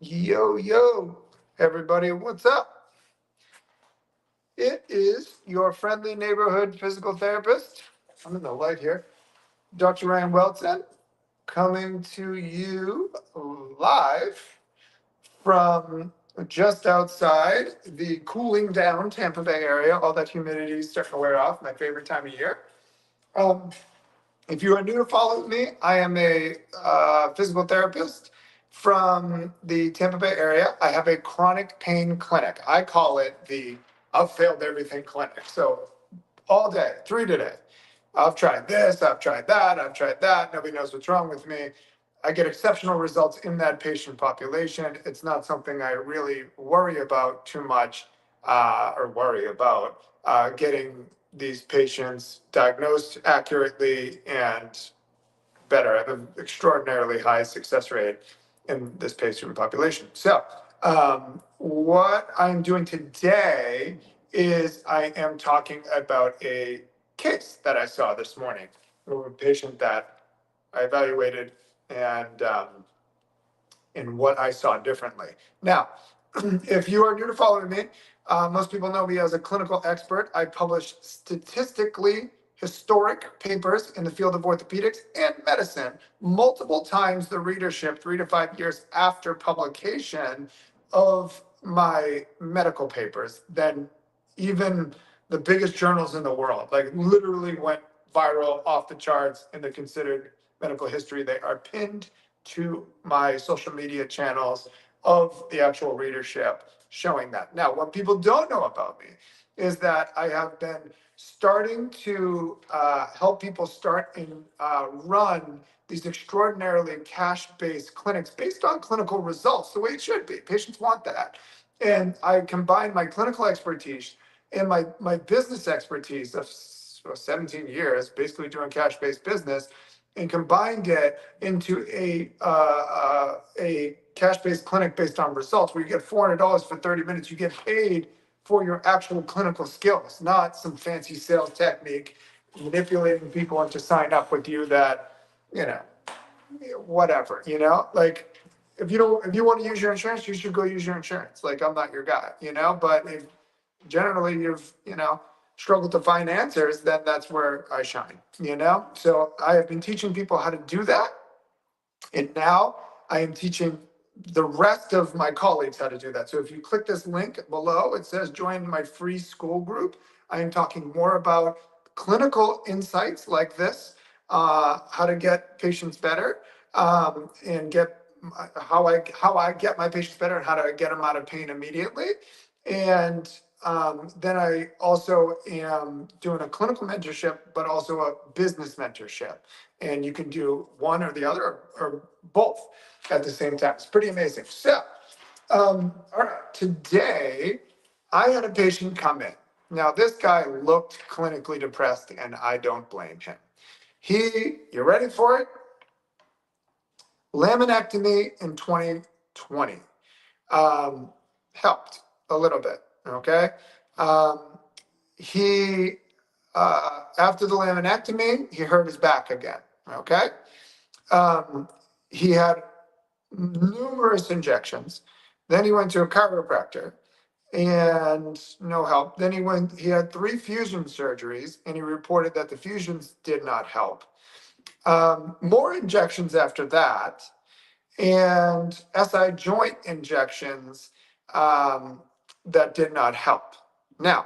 Yo, yo, everybody, what's up? It is your friendly neighborhood physical therapist. I'm in the light here, Dr. Ryan Welton, coming to you live from just outside the cooling down Tampa Bay area. All that humidity is starting to wear off, my favorite time of year. Um, If you are new to follow me, I am a physical therapist from the Tampa Bay area. I have a chronic pain clinic. I call it the I've failed everything clinic. So all day, three today. I've tried this, I've tried that, I've tried that. Nobody knows what's wrong with me. I get exceptional results in that patient population. It's not something I really worry about too much, or worry about getting these patients diagnosed accurately and better. I have an extraordinarily high success rate in this patient population. So, what I'm doing today is I am talking about a case that I saw this morning, a patient that I evaluated and what I saw differently. Now, if you are new to following me, most people know me as a clinical expert. I publish statistically historic papers in the field of orthopedics and medicine, multiple times the readership 3 to 5 years after publication of my medical papers than even the biggest journals in the world. Like literally went viral, off the charts in the considered medical history. They are pinned to my social media channels of the actual readership showing that. Now, what people don't know about me is that I have been starting to help people start and run these extraordinarily cash-based clinics based on clinical results, the way it should be. Patients want that. And I combine my clinical expertise and my business expertise of 17 years, basically doing cash-based business, and combined it into a cash-based clinic based on results, where you get $400 for 30 minutes. You get paid for your actual clinical skills, not some fancy sales technique manipulating people into sign up with you that, you know, whatever, like if you want to use your insurance, you should go use your insurance. Like I'm not your guy, but if generally you've, struggled to find answers, then that's where I shine. So I have been teaching people how to do that. And now I am teaching the rest of my colleagues how to do that. So if you click this link below, it says join my free school group. I am talking more about clinical insights like this, how to get patients better, and get how I get my patients better and how to get them out of pain immediately. And then I also am doing a clinical mentorship, but also a business mentorship. And you can do one or the other or both at the same time. It's pretty amazing. So, all right, today I had a patient come in. Now, this guy looked clinically depressed, and I don't blame him. You ready for it? Laminectomy in 2020 helped a little bit. Okay. He After the laminectomy, he hurt his back again. Okay. He had numerous injections. Then he went to a chiropractor and no help. Then he had 3 fusion surgeries and he reported that the fusions did not help. More injections after that and SI joint injections that did not help. Now,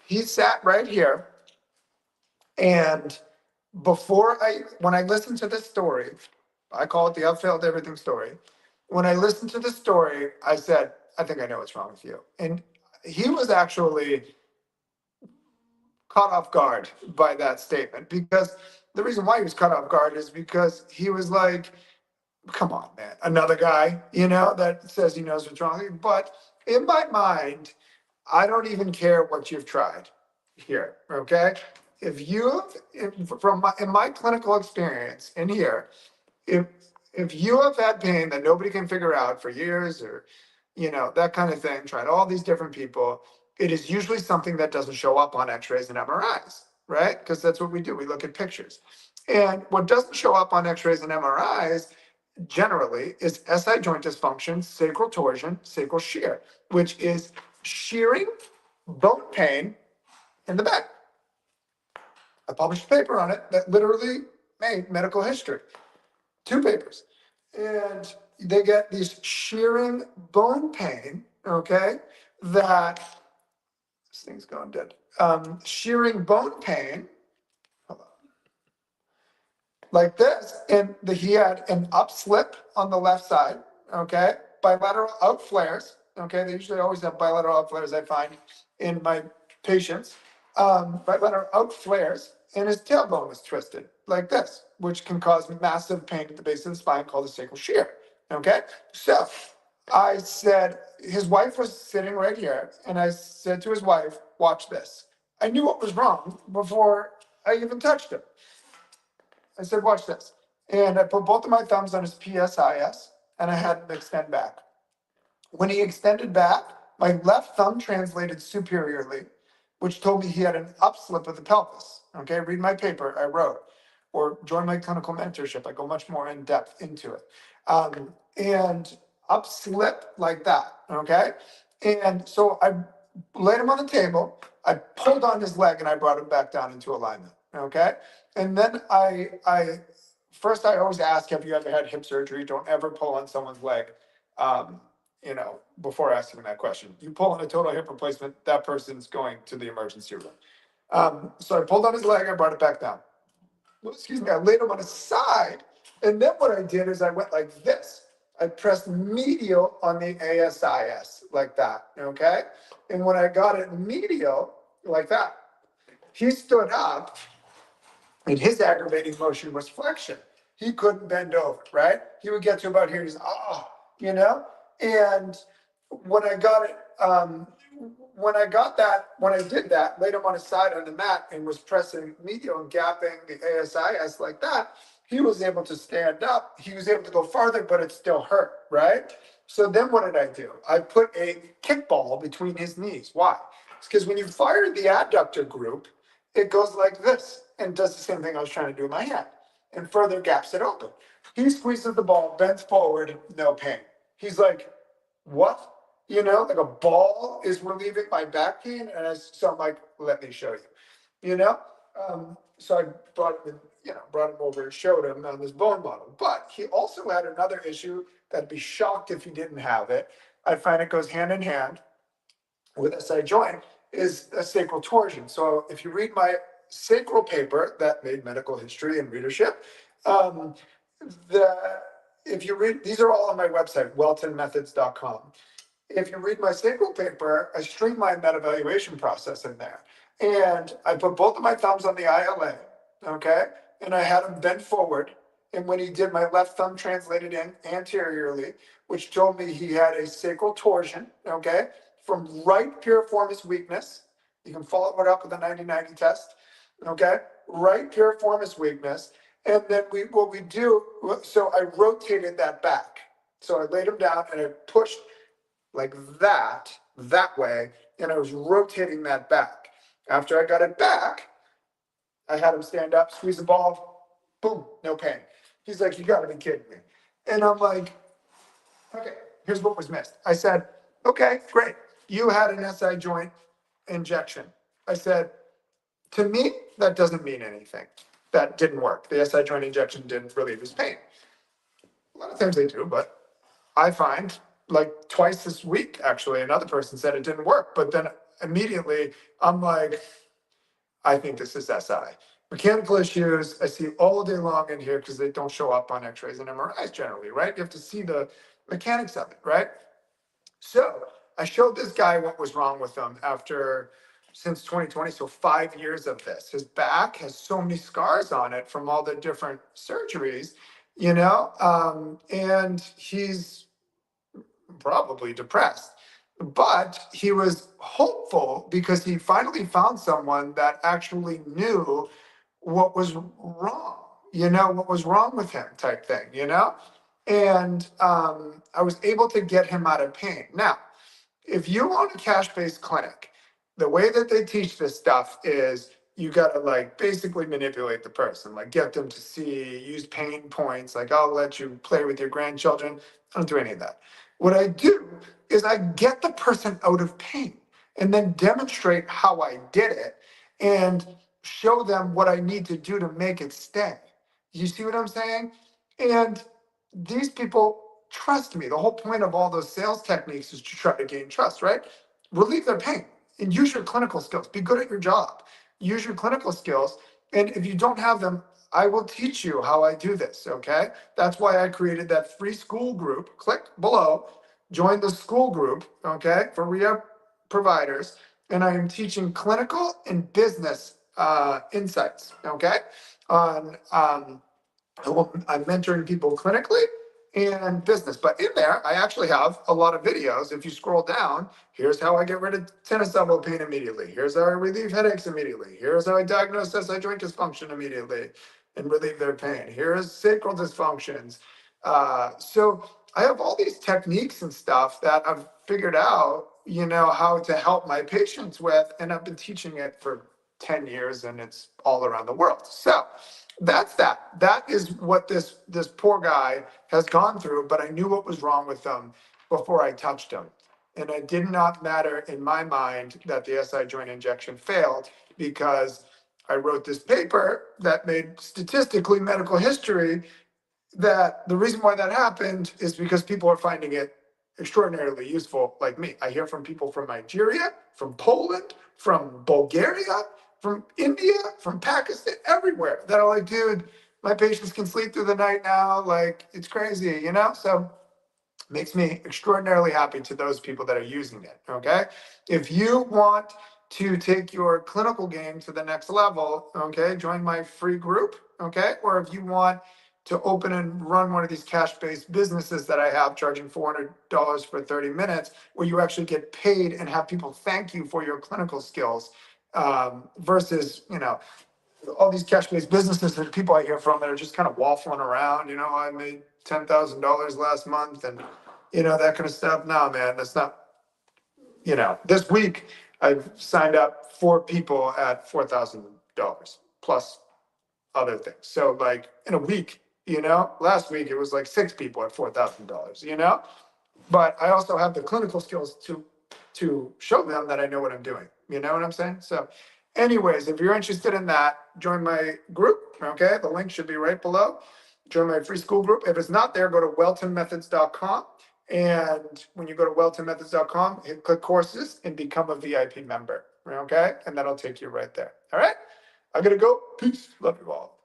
he sat right here and when I listened to this story, I call it the I've failed everything story. When I listened to the story, I said, I think I know what's wrong with you. And he was actually caught off guard by that statement, because the reason why he was caught off guard is because he was like, come on, man, another guy, that says he knows what's wrong. But in my mind, I don't even care what you've tried here, okay? In my clinical experience in here, if you have had pain that nobody can figure out for years, or that kind of thing, tried all these different people, it is usually something that doesn't show up on x-rays and MRIs, right? Because that's what we do. We look at pictures. And what doesn't show up on x-rays and MRIs generally is SI joint dysfunction, sacral torsion, sacral shear, which is shearing bone pain in the back. I published a paper on it that literally made medical history. 2 papers. And they get these shearing bone pain, okay, that this thing's going dead. Shearing bone pain, hold on, like this, and he had an upslip on the left side, okay, bilateral out flares, okay, they usually always have bilateral out flares, I find, in my patients, bilateral out flares, and his tailbone was twisted like this, which can cause massive pain at the base of the spine called a sacral shear, okay? So I said, his wife was sitting right here, and I said to his wife, watch this. I knew what was wrong before I even touched him. I said, watch this. And I put both of my thumbs on his PSIS, and I had him extend back. When he extended back, my left thumb translated superiorly, which told me he had an upslip of the pelvis. Okay, read my paper I wrote, or join my clinical mentorship. I go much more in depth into it. And upslip like that. Okay, and so I laid him on the table. I pulled on his leg and I brought him back down into alignment. Okay, and then I first I always ask, have you ever had hip surgery? Don't ever pull on someone's leg. Before asking that question, you pull on a total hip replacement, that person's going to the emergency room. So I pulled on his leg, I brought it back down. Well, excuse me, I laid him on his side. And then what I did is I went like this. I pressed medial on the ASIS like that, okay? And when I got it medial like that, he stood up and his aggravating motion was flexion. He couldn't bend over, right? He would get to about here, he's, and when I got it, when I did that, laid him on his side on the mat and was pressing medial and gapping the ASIS like that, he was able to stand up. He was able to go farther, but it still hurt, right? So then what did I do? I put a kickball between his knees. Why? It's because when you fire the adductor group, it goes like this and does the same thing I was trying to do with my hand and further gaps it open. He squeezes the ball, bends forward, no pain. He's like, what? Like a ball is relieving my back pain. And so I'm like, let me show you, So I brought him, brought him over and showed him on this bone model. But he also had another issue that I'd be shocked if he didn't have it. I find it goes hand in hand with SI joint is a sacral torsion. So if you read my sacral paper that made medical history and readership, if you read, these are all on my website, weltonmethods.com. If you read my sacral paper, I streamlined that evaluation process in there. And I put both of my thumbs on the ILA, okay? And I had him bend forward. And when he did, my left thumb translated in anteriorly, which told me he had a sacral torsion, okay? From right piriformis weakness. You can follow it up with a 90-90 test, okay? Right piriformis weakness. And then what we do, so I rotated that back. So I laid him down and I pushed like that way, and I was rotating that back. After I got it back, I had him stand up, squeeze the ball, boom, no pain. He's like, you gotta be kidding me. And I'm like, okay, here's what was missed. I said, okay, great. You had an SI joint injection. I said, to me, that doesn't mean anything. That didn't work. The SI joint injection didn't relieve his pain. A lot of times they do, but I find like twice this week, actually, another person said it didn't work. But then immediately I'm like, I think this is SI. Mechanical issues I see all day long in here because they don't show up on x-rays and MRIs generally, right? You have to see the mechanics of it, right? So I showed this guy what was wrong with him since 2020, so 5 years of this. His back has so many scars on it from all the different surgeries, and he's probably depressed. But he was hopeful because he finally found someone that actually knew what was wrong, what was wrong with him type thing, And I was able to get him out of pain. Now, if you own a cash-based clinic, the way that they teach this stuff is you got to like basically manipulate the person, like get them to see, use pain points. Like, I'll let you play with your grandchildren. I don't do any of that. What I do is I get the person out of pain and then demonstrate how I did it and show them what I need to do to make it stay. You see what I'm saying? And these people trust me. The whole point of all those sales techniques is to try to gain trust, right? Relieve their pain and use your clinical skills. Be good at your job. Use your clinical skills. And if you don't have them, I will teach you how I do this, okay? That's why I created that free school group. Click below, join the school group, okay, for rehab providers. And I am teaching clinical and business insights, okay, on I'm mentoring people clinically and business. But in there, I actually have a lot of videos. If you scroll down, here's how I get rid of tennis elbow pain immediately. Here's how I relieve headaches immediately. Here's how I diagnose SI joint dysfunction immediately and relieve their pain. Here's sacral dysfunctions. So I have all these techniques and stuff that I've figured out, you know, how to help my patients with, and I've been teaching it for 10 years and it's all around the world. So that's that. That is what this poor guy has gone through, but I knew what was wrong with him before I touched him. And it did not matter in my mind that the SI joint injection failed, because I wrote this paper that made statistically medical history that the reason why that happened is because people are finding it extraordinarily useful, like me. I hear from people from Nigeria, from Poland, from Bulgaria, from India, from Pakistan, everywhere that are like, dude, my patients can sleep through the night now. Like, it's crazy, you know? So makes me extraordinarily happy to those people that are using it, okay? If you want to take your clinical game to the next level, okay, join my free group, okay? Or if you want to open and run one of these cash-based businesses that I have, charging $400 for 30 minutes, where you actually get paid and have people thank you for your clinical skills, versus, you know, all these cash-based businesses that people I hear from that are just kind of waffling around, you know, I made $10,000 last month and, you know, that kind of stuff. No, man, that's not, you know, this week I've signed up 4 people at $4,000 plus other things. So like in a week, you know, last week it was like 6 people at $4,000, you know, but I also have the clinical skills to show them that I know what I'm doing. You know what I'm saying? So anyways, if you're interested in that, join my group. Okay. The link should be right below. Join my free school group. If it's not there, go to weltonmethods.com. And when you go to weltonmethods.com, hit click courses and become a VIP member. Okay. And that'll take you right there. All right. I'm going to go. Peace. Love you all.